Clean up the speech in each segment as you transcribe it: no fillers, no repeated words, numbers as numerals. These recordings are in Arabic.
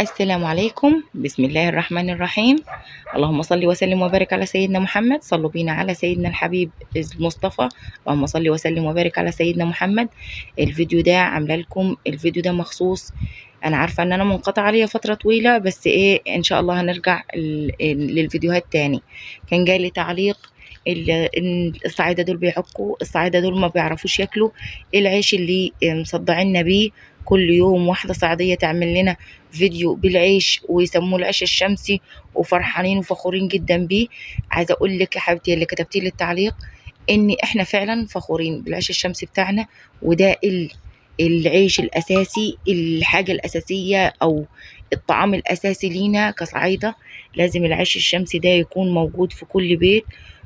السلام عليكم. بسم الله الرحمن الرحيم. اللهم صل وسلم وبارك على سيدنا محمد. صلوا بينا على سيدنا الحبيب المصطفى. اللهم صل وسلم وبارك على سيدنا محمد. الفيديو ده عامله لكم الفيديو ده مخصوص. انا عارفه ان انا منقطع عليا فتره طويله، بس ان شاء الله هنرجع للفيديوهات تاني. كان جاي لي تعليق إن الصعايدة دول بيعكوا، الصعايدة دول ما بيعرفوش ياكلوا العيش اللي مصدعيننا بيه. كل يوم واحدة صعيدية تعمل لنا فيديو بالعيش ويسموه العيش الشمسي، وفرحانين وفخورين جدا بيه. عايزة اقول لك يا حبيبتي اللي كتبتي لي التعليق ان احنا فعلا فخورين بالعيش الشمسي بتاعنا، وده العيش الاساسي، الحاجة الاساسية او الطعام الاساسي لينا كصعايدة. لازم العيش الشمسي ده يكون موجود في كل بيت،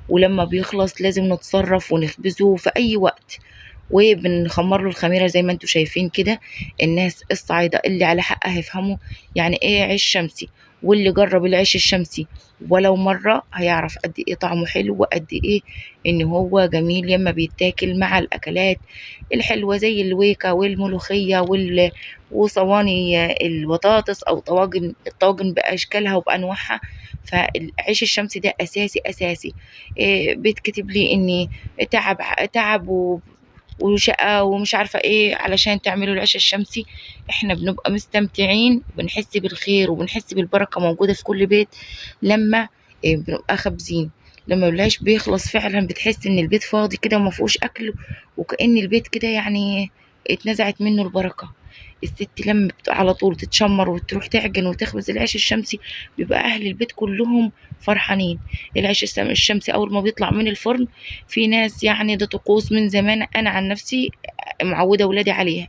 ولما بيخلص لازم نتصرف ونخبزه في اي وقت، وبنخمر له الخميره زي ما انتم شايفين كده. الناس الصعايده اللي على حق هيفهموا يعني ايه عيش شمسي، واللي جرب العيش الشمسي ولو مره هيعرف قد ايه طعمه حلو، وقد ايه ان هو جميل لما بيتاكل مع الاكلات الحلوه زي الويكه والملوخيه وصواني البطاطس او الطواجن باشكالها وبانواعها. فالعيش الشمسي ده اساسي اساسي. بيتكتب لي اني تعب وشقة ومش عارفة ايه علشان تعملوا العيش الشمسي. احنا بنبقى مستمتعين، بنحس بالخير وبنحس بالبركة موجودة في كل بيت لما بنبقى خابزين. لما العيش بيخلص فعلا بتحس ان البيت فاضي كده ومفيهوش اكل، وكأن البيت كده يعني اتنزعت منه البركة. الست لما على طول تتشمر وتروح تعجن وتخبز العيش الشمسي، بيبقى اهل البيت كلهم فرحانين. العيش الشمسي اول ما بيطلع من الفرن، في ناس يعني ده طقوس من زمان، انا عن نفسي معوده ولادي عليها.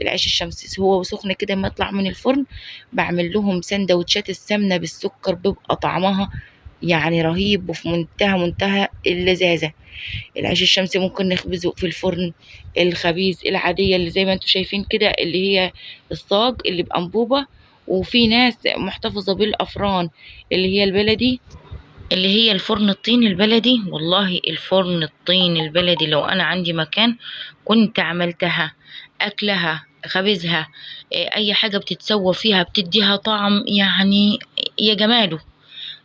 العيش الشمسي هو سخن كده ما يطلع من الفرن، بعمل لهم سندوتشات السمنه بالسكر، بيبقى طعمها يعني رهيب وفي منتهى اللذاذه. العيش الشمسي ممكن نخبزه في الفرن الخبيز العاديه اللي زي ما انتم شايفين كده، اللي هي الصاج اللي بأنبوبه. وفي ناس محتفظه بالافران اللي هي البلدي، اللي هي الفرن الطين البلدي. والله الفرن الطين البلدي لو انا عندي مكان كنت عملتها، اكلها خبزها، اي حاجة بتتسوى فيها بتديها طعم يعني يا جماله.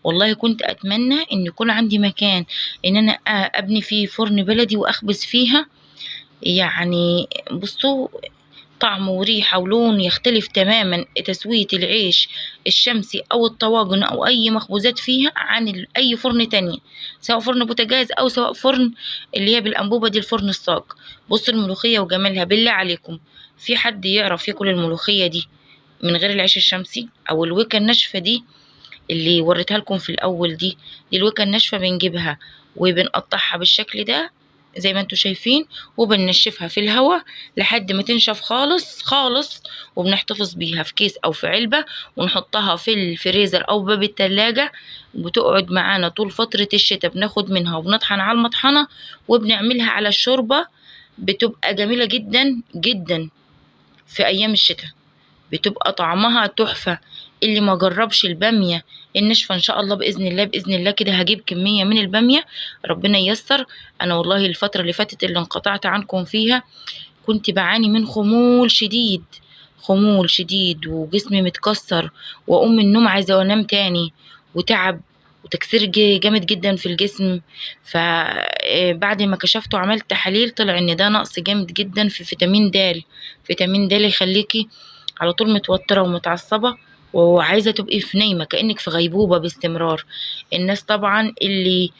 والله كنت اتمنى ان يكون عندي مكان ان انا ابني فيه فرن بلدي واخبز فيها. يعني بصوا، طعم وريحة ولون يختلف تماما تسوية العيش الشمسي أو الطواجن أو أي مخبوزات فيها عن أي فرن تانية، سواء فرن بوتاجاز أو سواء فرن اللي هي بالأنبوبة دي الفرن الصاج. بصوا الملوخية وجمالها، بالله عليكم في حد يعرف ياكل الملوخية دي من غير العيش الشمسي؟ أو الويكة الناشفة دي اللي وريتها لكم في الأول، دي الويكة الناشفة بنجيبها وبنقطعها بالشكل ده زي ما انتوا شايفين، وبننشفها في الهواء لحد ما تنشف خالص خالص، وبنحتفظ بيها في كيس او في علبة ونحطها في الفريزر او باب التلاجة، وبتقعد معانا طول فترة الشتاء. بناخد منها وبنطحن على المطحنة وبنعملها على الشوربة، بتبقى جميلة جدا جدا في ايام الشتاء، بتبقى طعمها تحفة. اللي ما جربش البامية الناشفة ان شاء الله باذن الله باذن الله كده هجيب كمية من البامية، ربنا ييسر. انا والله الفترة اللي فاتت اللي انقطعت عنكم فيها كنت بعاني من خمول شديد، خمول شديد وجسمي متكسر، واقوم من النوم عايزة انام تاني، وتعب وتكسير جامد جدا في الجسم. فبعد ما كشفت وعملت تحاليل طلع ان ده نقص جامد جدا في فيتامين د. فيتامين د يخليكي على طول متوترة ومتعصبة وعايزة تبقي في نايمة كأنك في غيبوبة باستمرار. الناس طبعا اللي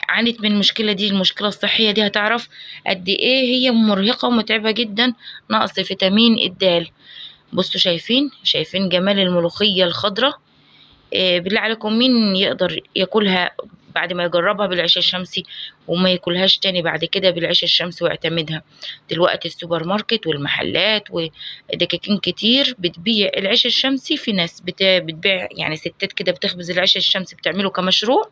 عانت من المشكلة دي، المشكلة الصحية دي، هتعرف قد ايه هي مرهقة ومتعبة جدا نقص فيتامين الدال. بصوا شايفين جمال الملوخية الخضراء. بالله عليكم مين يقدر ياكلها بعد ما يجربها بالعيش الشمسي وما ياكلهاش تاني بعد كده بالعيش الشمسي ويعتمدها؟ دلوقتي السوبر ماركت والمحلات ودكاكين كتير بتبيع العيش الشمسي. في ناس بتبيع يعني ستات كده بتخبز العيش الشمسي بتعمله كمشروع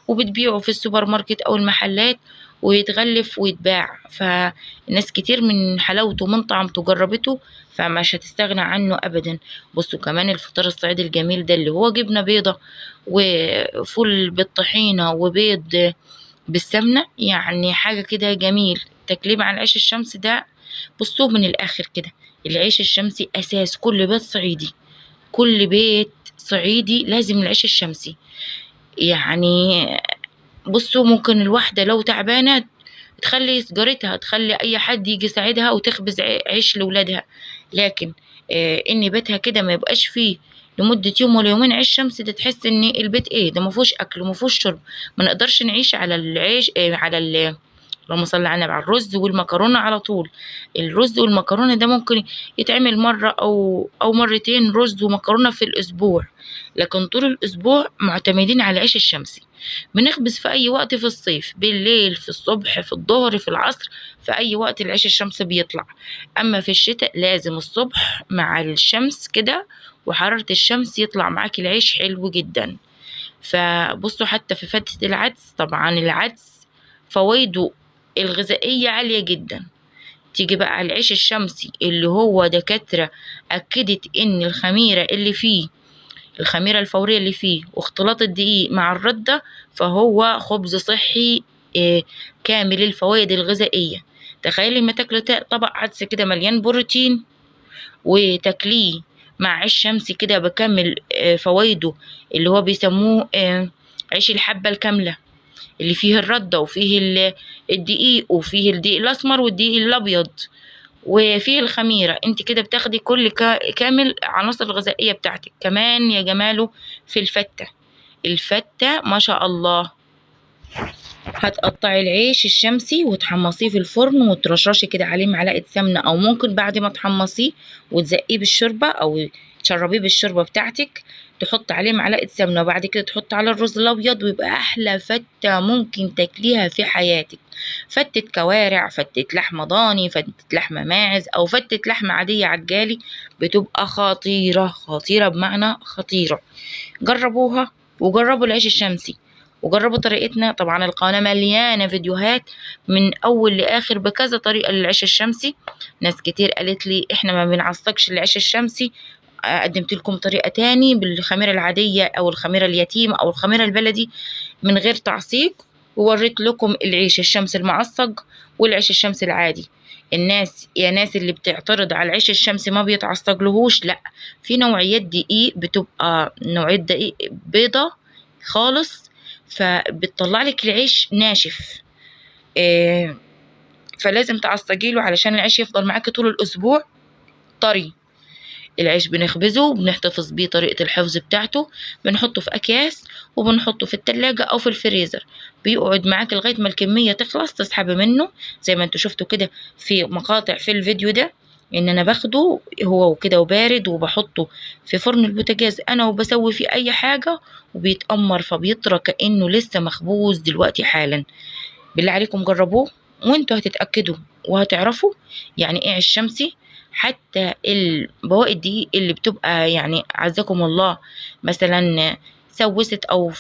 وبتبيعه في السوبر ماركت او المحلات ويتغلف ويتباع. فالناس كتير من حلاوته من طعمته جربته، فمش هتستغنى عنه ابدا. بصوا كمان الفطار الصعيدي الجميل ده اللي هو جبنة بيضة وفول بالطحينة وبيض بالسمنة، يعني حاجة كده جميل تكليم عن العيش الشمسي ده. بصوا من الاخر كده العيش الشمسي اساس كل بيت صعيدي، كل بيت صعيدي لازم العيش الشمسي. يعني بصوا ممكن الواحدة لو تعبانة تخلي سجارتها، تخلي اي حد يجي يساعدها وتخبز عيش لولادها، لكن ان بيتها كده ما يبقاش فيه لمدة يوم ولا يومين عيش شمس، ده تحس ان البيت ايه ده، مفهوش اكل ومفهوش شرب. ما نقدرش نعيش على العيش على اللهم صل على النبي، على الرز والمكرونة على طول. الرز والمكرونة ده ممكن يتعمل مرة أو مرتين رز ومكرونة في الأسبوع، لكن طول الأسبوع معتمدين على العيش الشمسي. بنخبز في أي وقت، في الصيف بالليل، في الصبح، في الظهر، في العصر، في أي وقت العيش الشمس بيطلع. أما في الشتاء لازم الصبح مع الشمس كده وحرارة الشمس يطلع معاك العيش حلو جدا. فبصوا حتى في فتة العدس، طبعا العدس فوائده الغذائية عالية جدا. تيجي بقى على العيش الشمسي اللي هو دكاترة أكدت إن الخميرة اللي فيه، الخميرة الفورية اللي فيه واختلاط الدقيق مع الردة، فهو خبز صحي كامل الفوائد الغذائية. تخيلي لما تاكلي طبق عدس كده مليان بروتين وتاكليه مع عيش شمسي كده بكامل فوائده، اللي هو بيسموه عيش الحبة الكاملة، اللي فيه الردة وفيه الدقيق وفيه الدقيق الأسمر والدقيق الأبيض وفيه الخميرة. انت كده بتاخدي كل كامل عناصر الغذائية بتاعتك. كمان يا جماله في الفتة ما شاء الله، هتقطعي العيش الشمسي وتحمصيه في الفرن وترشرشي كده عليه معلقة سمنة، او ممكن بعد ما تحمصيه وتزقيه بالشوربة او تشربيه بالشوربة بتاعتك تحط عليه معلقة سمنة، وبعد كده تحط على الرز الابيض، ويبقى احلى فتة ممكن تاكليها في حياتك. فتة كوارع، فتة لحمة ضاني، فتة لحمة ماعز، او فتة لحمة عادية عجالي، بتبقى خطيرة خطيرة بمعنى خطيرة. جربوها وجربوا العيش الشمسي وجربوا طريقتنا. طبعا القناة مليانة فيديوهات من اول لاخر بكذا طريقة للعيش الشمسي. ناس كتير قالت لي احنا ما بنعصقش العيش الشمسي، قدمت لكم طريقة تاني بالخميرة العادية او الخميرة اليتيمة او الخميرة البلدي من غير تعصيق، ووريت لكم العيش الشمسي المعصق والعيش الشمسي العادي. الناس يا ناس اللي بتعترض على العيش الشمسي ما بيتعصق لهوش، لا، في نوعيات دقيق بتبقى نوعية دقيق بيضة خالص، فبتطلع لك العيش ناشف، فلازم تعصجيله علشان العيش يفضل معاكي طول الاسبوع طري. العيش بنخبزه وبنحتفظ بيه، طريقة الحفظ بتاعته بنحطه في أكياس وبنحطه في التلاجة أو في الفريزر، بيقعد معاك لغاية ما الكمية تخلص تسحبي منه زي ما انتوا شفتوا كده في مقاطع في الفيديو ده، ان انا باخده هو كده وبارد وبحطه في فرن البوتاجاز انا وبسوي فيه اي حاجة وبيتأمر، فبيطرى كأنه لسه مخبوز دلوقتي حالا. بالله عليكم جربوه وانتوا هتتأكدوا وهتعرفوا يعني ايه عيش شمسي. حتى بواقي الدقيق اللي بتبقى يعني عزكم الله مثلا سوست او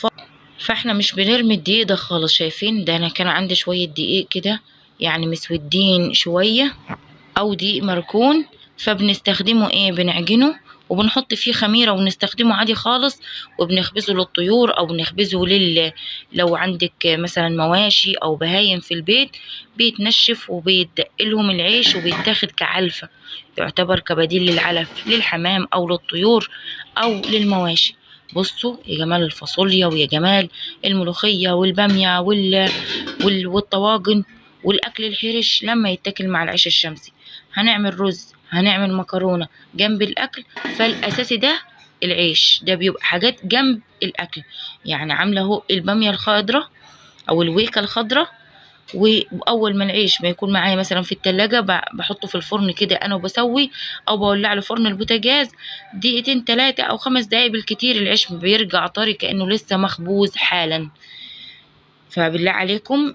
فاحنا مش بنرمي الدقيق ده خالص. شايفين ده انا كان عندي شوية دقيق كده يعني مسودين شوية او دقيق مركون، فبنستخدمه ايه، بنعجنه وبنحط فيه خميرة ونستخدمه عادي خالص، وبنخبزه للطيور او بنخبزه لو عندك مثلا مواشي او بهايم في البيت، بيتنشف وبيتدقلهم العيش وبيتاخد كعلفة، يعتبر كبديل للعلف للحمام او للطيور او للمواشي. بصوا يا جمال الفاصوليا ويا جمال الملوخية والبامية والطواجن والاكل الحرش لما يتاكل مع العيش الشمسي. هنعمل رز، هنعمل مكرونة جنب الاكل، فالاساسي ده العيش ده بيبقى حاجات جنب الاكل. يعني عامله اهو البامية الخضراء او الويكة الخضراء، واول ما العيش ما يكون معايا مثلا في التلاجة بحطه في الفرن كده انا وبسوي، او بولع له فرن البوتاجاز دقيقتين 3 أو 5 دقايق بالكتير، العيش بيرجع طري كأنه لسه مخبوز حالا. فبالله عليكم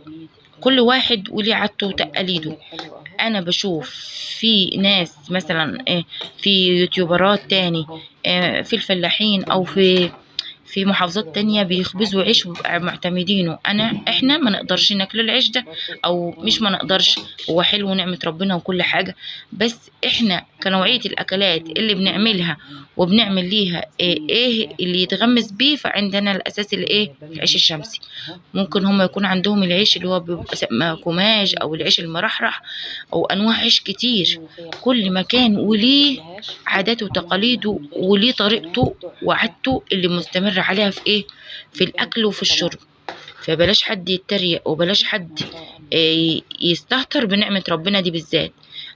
كل واحد وليه عادته وتقاليده. انا بشوف في ناس مثلا في يوتيوبرات تاني في الفلاحين او في في محافظات تانية بيخبزوا عيش معتمدينه. احنا ما نقدرش ناكل العيش ده، او مش ما نقدرش، هو حلو ونعمة ربنا وكل حاجة، بس احنا كنوعية الاكلات اللي بنعملها وبنعمل ليها ايه اللي يتغمس بيه، فعندنا الاساس الايه، العيش الشمسي. ممكن هم يكون عندهم العيش اللي هو بيبقى كوماج، او العيش المرحرح، او انواع عيش كتير. كل مكان وليه عاداته وتقاليده وليه طريقته وعادته اللي مستمر عليها في ايه، في الاكل وفي الشرب. فبلاش حد يتريق، وبلاش حد يستهتر بنعمة ربنا دي بالذات.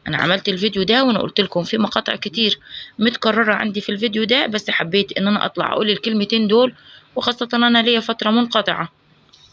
انا عملت الفيديو ده وانا قلت لكم في مقاطع كتير متكررة عندي في الفيديو ده، بس حبيت ان انا اطلع اقول الكلمتين دول، وخاصة انا ليا فترة منقطعة.